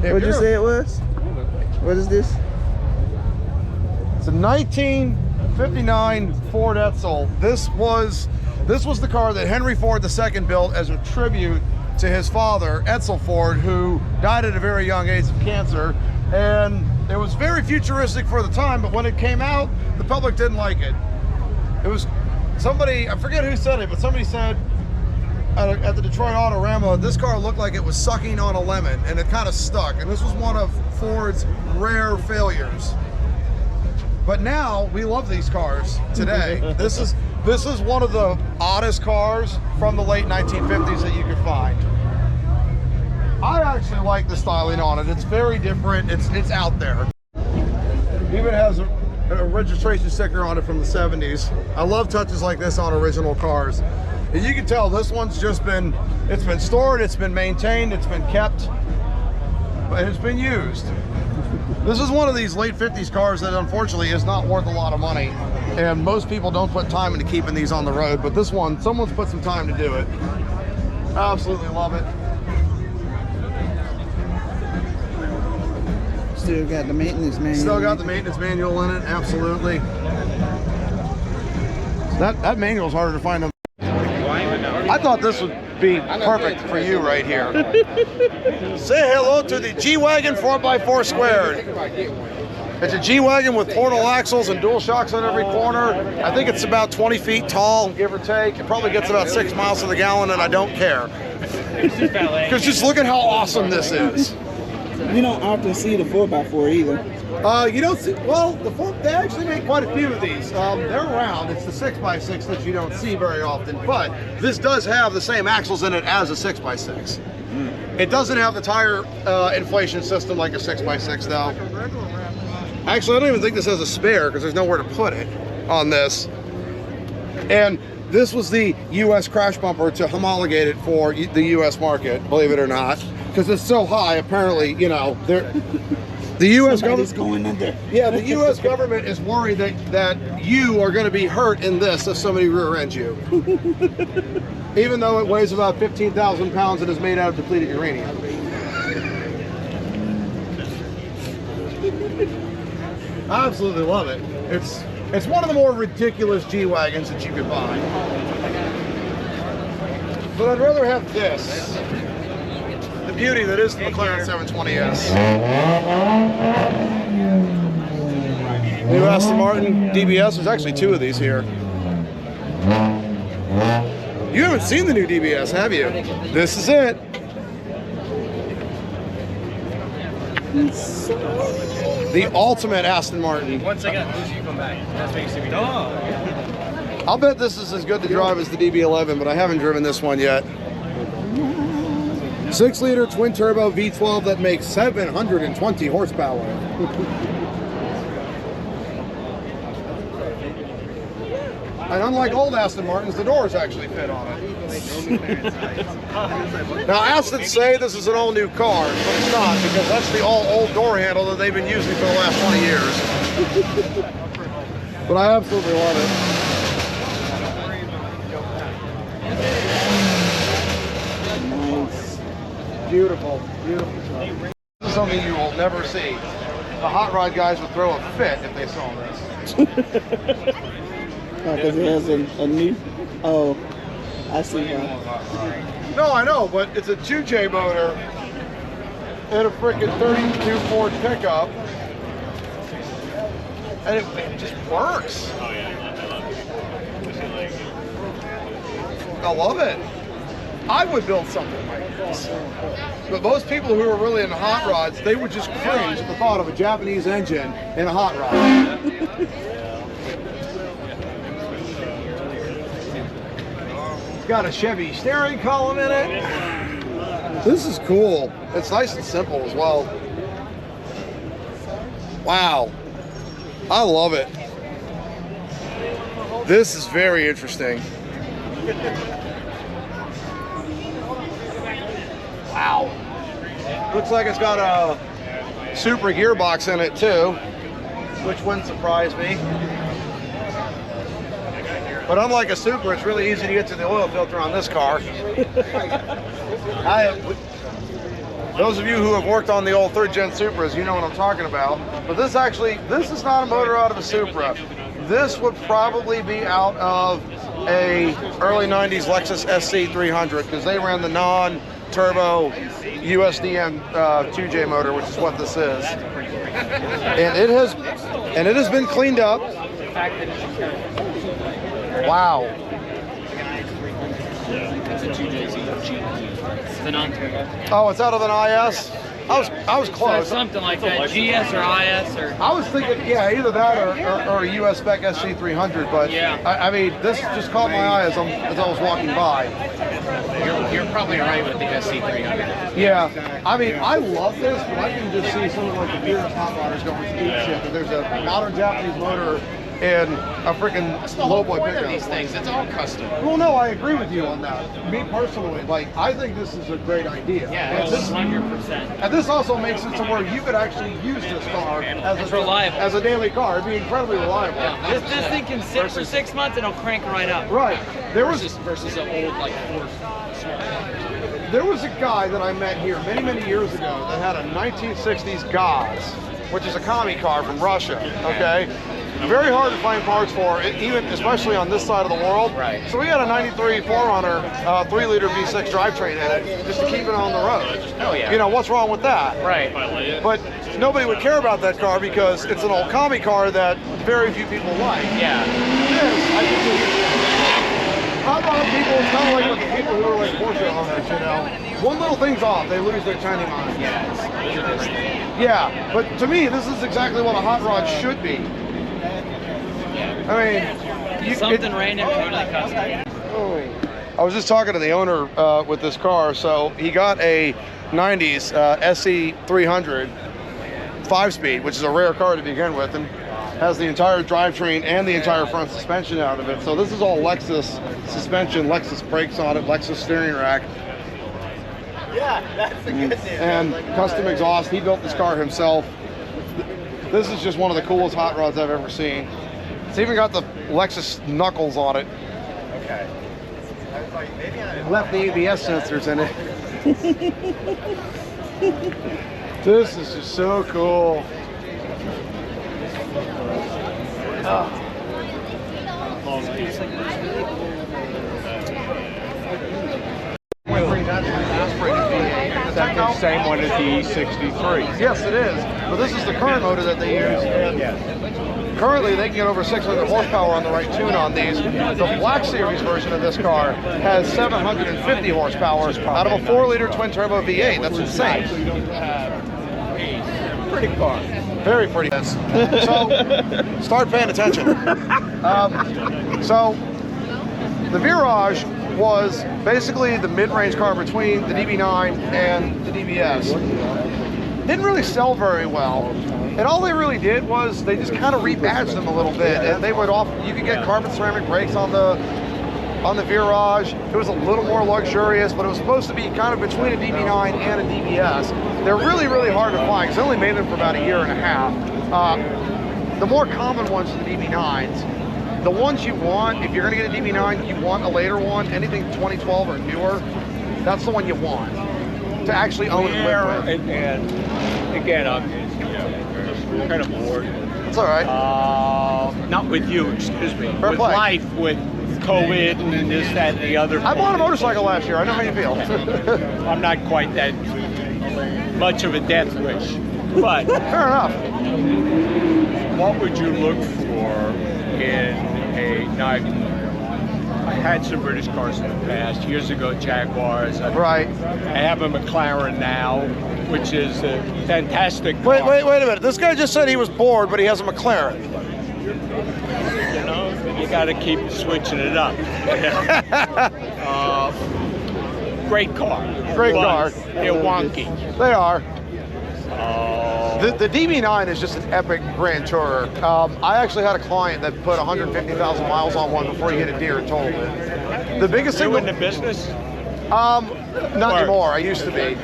What'd you say it was? What is this? It's a 1959 Ford Edsel. This was the car that Henry Ford II built as a tribute to his father, Edsel Ford, who died at a very young age of cancer. And it was very futuristic for the time, but when it came out, the public didn't like it. It was somebody, I forget who said it, but somebody said at the Detroit Autorama, this car looked like it was sucking on a lemon, and it kind of stuck. And this was one of Ford's rare failures. But now we love these cars today. This is one of the oddest cars from the late 1950s that you could find. I actually like the styling on it. It's very different. It's out there. It even has a registration sticker on it from the 70s. I love touches like this on original cars. And you can tell this one's just been, it's been stored, it's been maintained, it's been kept, but it's been used. This is one of these late 50s cars that unfortunately is not worth a lot of money. And most people don't put time into keeping these on the road, but this one, someone's put some time to do it. I absolutely love it. Still got the maintenance manual. Still got the maintenance manual in it, absolutely. That manual's harder to find. I thought this would be perfect for you right here. Say hello to the G-Wagon 4x4 squared. It's a G-Wagon with portal axles and dual shocks on every corner. I think it's about 20 feet tall, give or take. It probably gets about 6 miles to the gallon, and I don't care. Because just look at how awesome this is. You don't often see the 4x4 either. You don't see, well, they actually make quite a few of these. They're around. It's the 6x6 that you don't see very often, but this does have the same axles in it as a 6x6. It doesn't have the tire inflation system like a 6x6 though. Actually, I don't even think this has a spare because there's nowhere to put it on this. And this was the US crash bumper to homologate it for the US market, believe it or not. Because it's so high, apparently, you know, the U.S. government going under. Yeah, the U.S. government is worried that you are going to be hurt in this if somebody rear-ends you. Even though it weighs about 15,000 pounds and is made out of depleted uranium. I absolutely love it. It's one of the more ridiculous G-Wagons that you could buy. But I'd rather have this. The beauty that is the McLaren 720S. New Aston Martin Dbs. There's actually two of these here. You haven't seen the new Dbs, have you? This is it. The ultimate Aston Martin. Once I got Lucy, you come back. That's what you see me do. I'll bet this is as good to drive as the DB11, but I haven't driven this one yet. 6-liter twin-turbo V12 that makes 720 horsepower. And unlike old Aston Martins, the doors actually fit on it. Now, Astons say this is an all-new car, but it's not, because that's the all-old door handle that they've been using for the last 20 years. But I absolutely love it. Beautiful, beautiful stuff. This is something you will never see. The hot rod guys would throw a fit if they saw this. Because it has a new. Oh, I see why. No, I know, but it's a 2J motor and a freaking 32 Ford pickup, and it just works. I love it. I would build something like this. But most people who are really into hot rods, they would just cringe at the thought of a Japanese engine in a hot rod. It's got a Chevy steering column in it. This is cool. It's nice and simple as well. Wow. I love it. This is very interesting. Wow. Looks like it's got a super gearbox in it too, which wouldn't surprise me. But unlike a Supra, it's really easy to get to the oil filter on this car. Those of you who have worked on the old 3rd gen Supras, you know what I'm talking about. But this is not a motor out of a Supra. This would probably be out of a early 90s Lexus SC300 because they ran the non-turbo USDM 2J motor, which is what this is. And it has been cleaned up. Wow. It's a non-turbo. Oh, it's out of an IS? I was close. So something like that, GS or IS or... I was thinking, yeah, either that or a US spec SC300, but yeah. I mean, this just caught my eye as I was walking by. You're probably right with the SC300. Yeah, I mean, I love this, but I can just see some of like the beer hot rodders going ape shit. That there's a modern Japanese motor and a freaking lowboy pickup. These things, it's all custom. Well, no, I agree with you on that. Me personally, like, I think this is a great idea. Yeah, and this, 100%. And this also makes it to where you could actually use this car It's reliable. as a daily car. It'd be incredibly reliable. Yeah. This thing can sit for 6 months and it'll crank right up. Right. Versus an old like Ford. There was a guy that I met here many years ago that had a 1960s Gaz, which is a commie car from Russia. Okay. Very hard to find parts for, even especially on this side of the world. Right. So we had a 93 4Runner 3-liter V6 drivetrain in it just to keep it on the road. Oh yeah. You know, what's wrong with that? Right. But nobody would care about that car because it's an old commie car that very few people like. Yeah. This, I think, hot rod people, it's kind of like with the people who are like Porsche owners, you know. One little thing's off, they lose their tiny mind. Yeah. Yeah, but to me, this is exactly what a hot rod should be. I mean, Something random, totally custom. I was just talking to the owner with this car. So he got a 90s SC300 5-speed, which is a rare car to begin with, and has the entire drivetrain and the entire front suspension out of it. So this is all Lexus suspension, Lexus brakes on it, Lexus steering rack. Yeah, that's the good news. And custom exhaust. He built this car himself. This is just one of the coolest hot rods I've ever seen. It's even got the Lexus knuckles on it. Okay. I was like, maybe I Left the ABS sensors in it. This is just so cool. That's the same one as the E63. Yes, it is. But this is the current motor that they use. Currently, they can get over 600 horsepower on the right tune on these. The Black Series version of this car has 750 horsepower out of a 4-liter twin-turbo V8. That's insane. Pretty car. Very pretty. So, start paying attention. So, the Virage was basically the mid-range car between the DB9 and the DBS. Didn't really sell very well. And all they really did was they just kind of rebadged them a little bit, and they would you could get carbon ceramic brakes on the Virage. It was a little more luxurious, but it was supposed to be kind of between a DB9 and a DBS. They're really hard to find because they only made them for about a year and a half. The more common ones are the DB9s. The ones you want, if you're going to get a DB9, you want a later one, anything 2012 or newer, that's the one you want to actually own and live with. And again, I'm kind of bored. It's all right. Not with you, excuse me. Fair with play. life, with COVID and this, that, and the other. I bought a motorcycle last year. I know how you feel. I'm not quite that much of a death wish, but Fair enough. what would you look for in a night? I had some British cars in the past, years ago, Jaguars. Right. I have a Mclaren now, which is a fantastic car. Wait a minute. This guy just said he was bored, but he has a McLaren. You know, you got to keep switching it up. Great car. Great But car. They're wonky. They are. The DB9 is just an epic grand tourer. I actually had a client that put 150,000 miles on one before he hit a deer and totaled it. The biggest thing. You in the business? Not anymore. I used to be.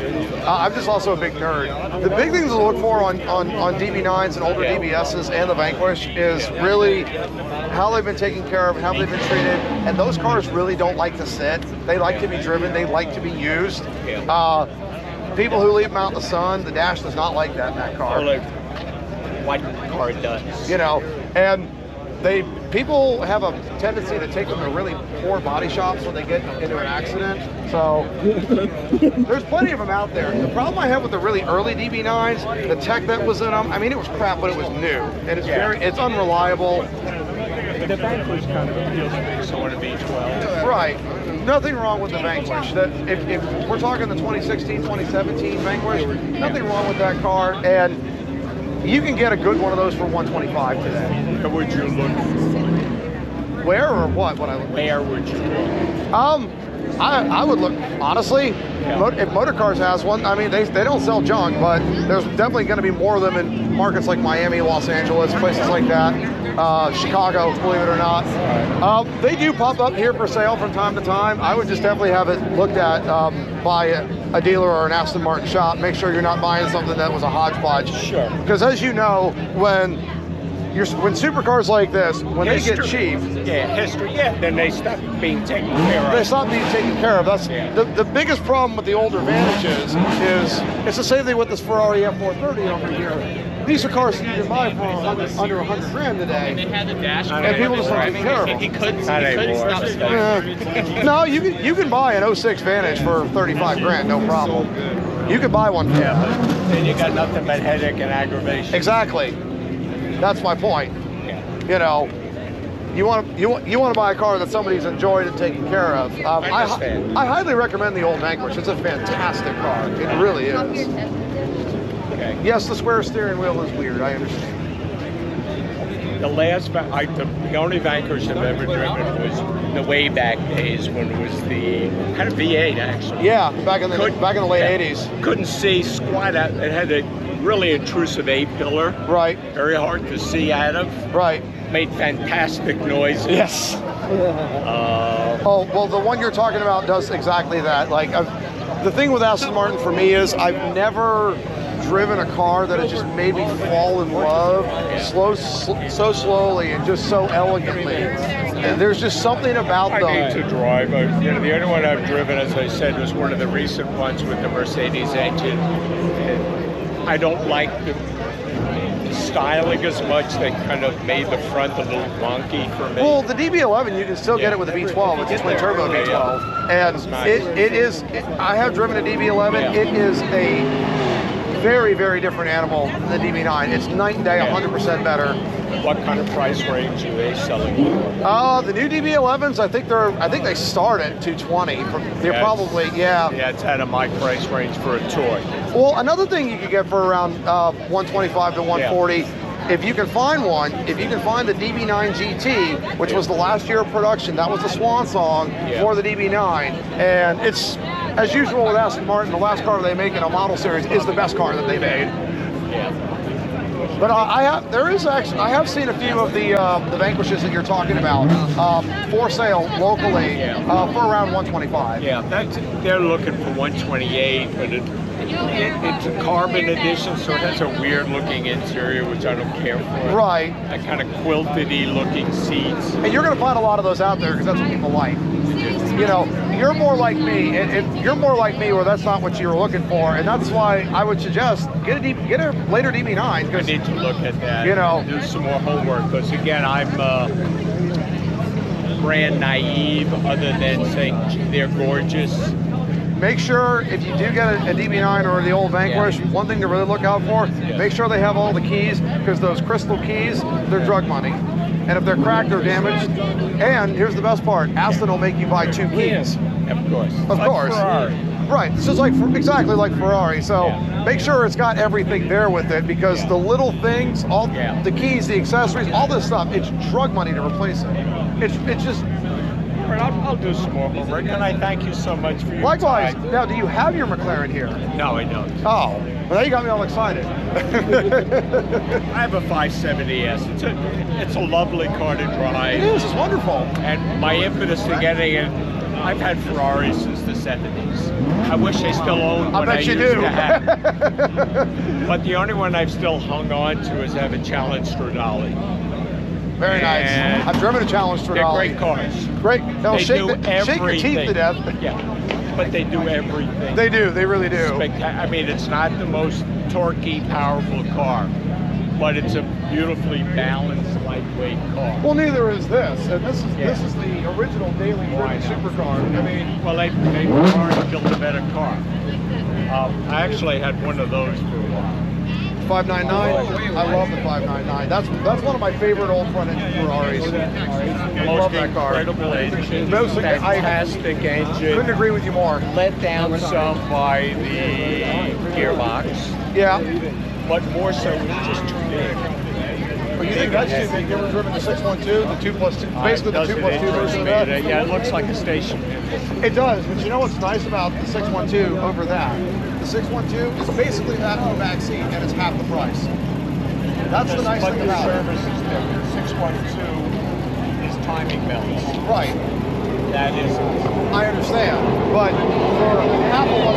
I'm just also a big nerd. The big things to look for on DB9s and older DBSs and the Vanquish is really how they've been taken care of and how they've been treated. And those cars really don't like to sit. They like to be driven. They like to be used. people who leave them out in the sun, the dash does not like that in that car. Or like what car does. You know, and people have a tendency to take them to really poor body shops when they get into an accident. So there's plenty of them out there. The problem I have with the really early DB9s, the tech that was in them, I mean, it was crap, but it was new, and it's unreliable. The Vanquish kind of appeals to me, so I want to be 12. Right. Nothing wrong with the Vanquish. That if we're talking the 2016, 2017 Vanquish, nothing wrong with that car, and you can get a good one of those for $125 today. Where would you look for? Where or what? What I look? Where would you look? I would look, honestly, if Motorcars has one, I mean, they don't sell junk, but there's definitely going to be more of them in markets like Miami, Los Angeles, places like that, Chicago, believe it or not. They do pop up here for sale from time to time. I would just definitely have it looked at by a dealer or an Aston Martin shop. Make sure you're not buying something that was a hodgepodge. Sure. Because as you know, when supercars like this, when they get cheap, then they stop being taken care of. They stop being taken care of. That's the biggest problem with the older Vantages is it's the same thing with this Ferrari F430 over here. These are cars that you can buy for under 100 grand today. They had the dash. And people just don't take care of them. He couldn't stop it. No, you can buy an 06 Vantage for 35 grand, no problem. You can buy one. Yeah, but then you got nothing but headache and aggravation. Exactly. That's my point. Yeah. You know, you want to buy a car that somebody's enjoyed and taken care of. I understand. I highly recommend the old Vanquish. It's a fantastic car. It really is. Okay. Yes, the square steering wheel is weird. I understand. The only Vanquish I've ever driven was the way back days when it was had a V8 actually. Yeah, back in the late 80s. Couldn't see squat out. It had a really intrusive A-pillar. Right. Very hard to see out of. Right. Made fantastic noises. Yes. Oh, well, the one you're talking about does exactly that. Like, the thing with Aston Martin for me is I've never driven a car that has just made me fall in love so slowly and just so elegantly. And there's just something about them. I need to drive. The only one I've driven, as I said, was one of the recent ones with the Mercedes engine. And I don't like the styling as much. They kind of made the front a little wonky for me. Well, the DB11, you can still get it with a V12. It's a twin turbo V12. And it is, I have driven a DB11. It is a very, very different animal than the DB9. It's night and day, 100% better. What kind of price range are they selling for? The new DB11s, I think they start at 220. They're probably, Yeah, it's out of my price range for a toy. Well, another thing you could get for around 125 to 140, if you can find one, if you can find the DB9 GT, which was the last year of production, that was the swan song for the DB9, and it's, as usual with Aston Martin, the last car they make in a model series is the best car that they made. Yeah. But I have seen a few of the Vanquishes that you're talking about for sale locally for around 125. Yeah, they're looking for 128, but it's a carbon edition, so it has a weird looking interior, which I don't care for. Right. That kind of quilted-y looking seats. And you're going to find a lot of those out there because that's what people like. You know, you're more like me. You're more like me, where that's not what you're looking for, and that's why I would suggest get a later DB9. I need to look at that. You know, do some more homework, because again, I'm brand naive, other than saying they're gorgeous. Make sure if you do get a DB9 or the old Vanquish, one thing to really look out for: make sure they have all the keys, because those crystal keys, they're drug money. And if they're cracked or damaged, and here's the best part, Aston will make you buy 2 keys. Of course. Of course. Ferrari. Right, this is exactly like Ferrari. So make sure it's got everything there with it, because the little things, all the keys, the accessories, all this stuff, it's drug money to replace it. It's just. All right, I'll do some more homework, and I thank you so much for your Likewise. time. Now, do you have your Mclaren here? No, I don't. Oh, well, now you got me all excited. I have a 570S. It's a lovely car to drive. It is. It's wonderful. And my impetus to getting it, I've had Ferraris since the 70s. I wish I still owned one I bet you used do. to have. But the only one I've still hung on to is I have a Challenge Stradale. Very nice. I've driven a Challenge Stradale. They're great cars. Great. They'll They shake do your teeth to death. Yeah. but they do everything. They do. They really do. I mean, it's not the most torquey, powerful car, but it's a beautifully balanced, lightweight car. Well, neither is this. And this is the original daily driven supercar. I mean, well, they've already built a better car. I actually had one of those for a while. 599. I love the 599. That's one of my favorite old front engine Ferraris. I love that car. Incredible engine, Most fantastic engine. Couldn't agree with you more. Let down some by the gearbox, Yeah. but more so it's just too big. But you think that's too big? You ever driven the 612, the 2+2, basically the 2+2 version of that? Yeah, it looks like a station. It does, but you know what's nice about the 612 over that? The 612 is basically that in the back seat, and it's half the price. That's the nice thing about it. But the service is different. 612 is timing belts. Right. That is. I understand, but for half of what